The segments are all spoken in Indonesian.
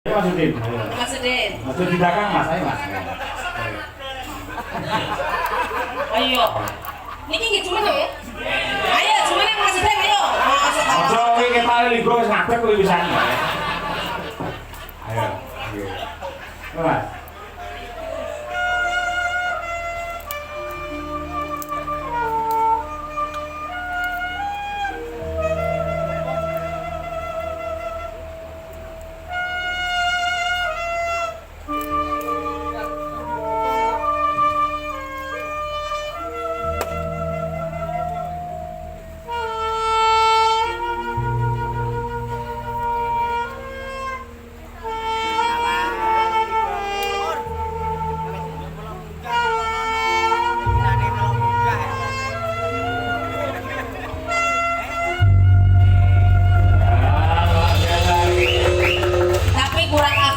Mas Udin. Mas Udin. Mas Udin di belakang Mas, ayo Mas. Ayo. Niki nggih cuman ya. Ayo cuman Mas Udin ayo. Ojo kowe ketok libro wis ngadeg kowe wisan. Ayo. Mas.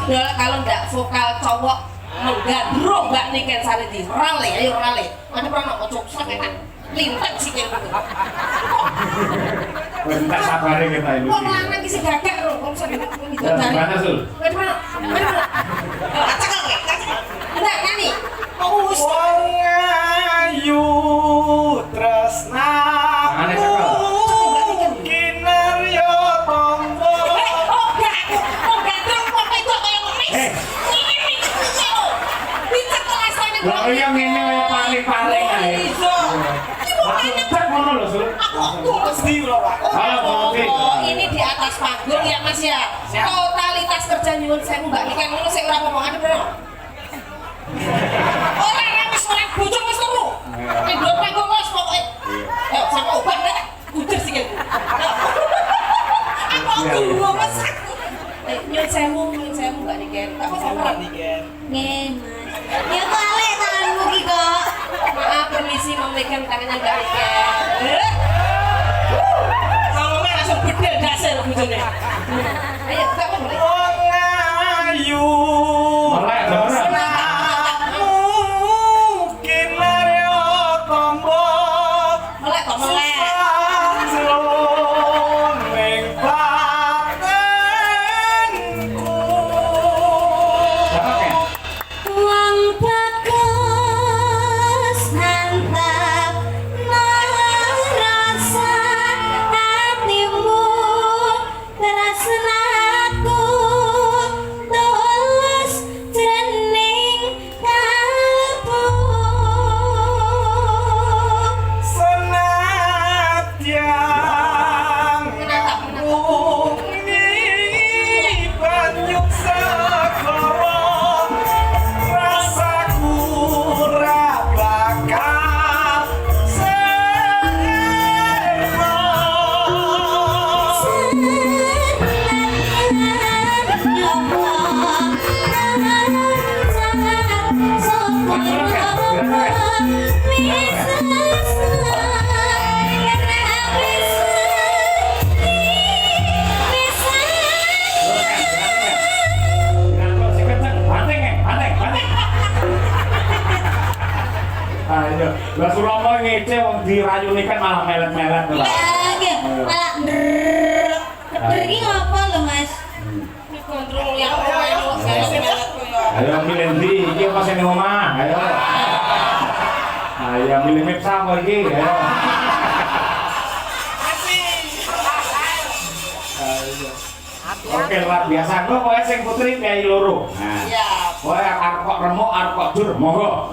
Kalau ndak vokal cowok menggandrung mbak Niken Sariti rale ayo rale mana pernah ngocok saketan lintek sih kayak gitu Enggak sabar kita ini. kok lanang ki sing gagak lho kok saketan gitu dari mana Sul? mana acak ya enggak nyanyi kok wis wong ayu tresnamu kinarya tombo Lah yang ngene kaya paling-paling ae. Maksud ngono lho, Sul. mesti lho Pak. Halo, ini di atas panggung ya Mas ya. Totalitas kerja nyuwun sewu Mbak Niken ngono sik ora ngomongan bener. Ora wis ora bojo wis turu. Nek do panggung wis pokoke. Ayo sampe obat nek udah sih. Aku dulu Mas. Nyuwun sewu Mbak Niken. Apa sampean Niken? Nggih, Mas. Ya balik tanganmu ki kok. Maaf permisi memegang tangannya Mbak Niken. Ngomongnya langsung bedel dasar bojone. Ayo, Kak boleh. Wong ayu Melek bener. tresnamu kinarya tombo Melek kok melek. Uang bagus mantap merasa hatimu tresnaku tulus jroning kalbu senadyan wengi banyu segara rasaku ora bakal serba Ayo, lah Suromo ngece wong dirayuni kan malah melet-melet lho. malah iki ngapa lho Mas? Ini kontrol yang Ayo milih ndi iki apa sing ning omah? Ayo. Ayo milih mip sapa iki? Ayo. Oke, luar biasa. Kok kowe sing putri kiai loro. Nah. Iya. Kowe arep kok remuk, arep kok dur, monggo.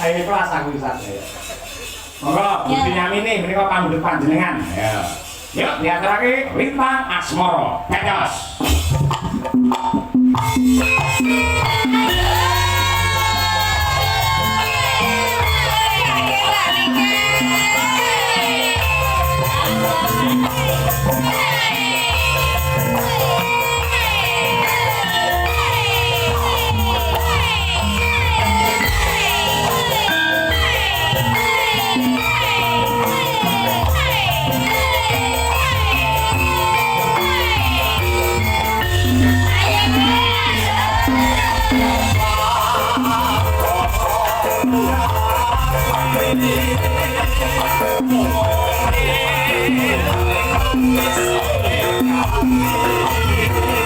Ayo kelas aku wisat ya. Monggo, Gusti Nyamini menika pamundhut panjenengan. Ayo. Yuk, diaturake Lintang Asmara. Pedos. Thank you.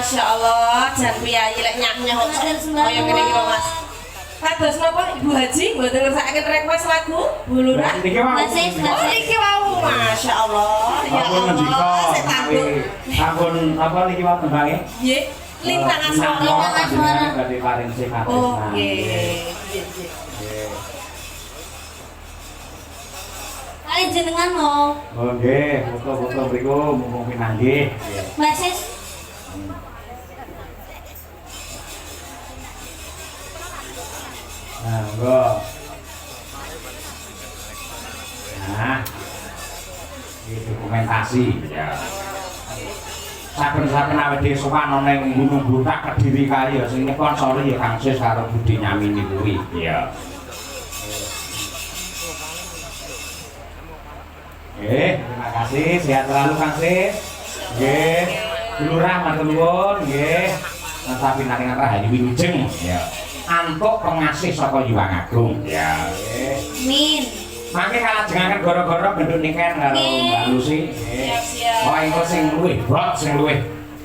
Masya Allah, jan piyayi lek nyap-nyap kaya ngene iki Mas. Kados napa Ibu Haji mboten ngersakaken request lagu Bulurah? Masih. Oh iki wau, Masya Allah. Ya Allah, saya takut. Sampun apa niki wonten Bang? Nggih, Lintang Asmara. Lintang Asmara. Berarti paring sehat. Oh, nggih. Kali jenengan mau. Oh nggih, foto-foto mriku mumpung pinanggih. Masih. Nah, enggak. Nah, ini dokumentasi. Ya. Saben-saben awake dhewe sowan ana ning Gunung Butak Kediri kae ya sing sponsori ya Kang Sis karo Budi Nyamini kuwi. Iya. Terima kasih, sehat selalu Kang Sis. Nggih. Lurah matur nuwun, nggih. Tapi nang Rahayu Wilujeng ya. Antuk pengasih saka Yuwang Agung. Ya, nggih. Min. Mangke kalajengaken goro-goro gendut niken karo Mbak Lucy. Siap-siap. Wah, engko sing luwih, brot sing luwih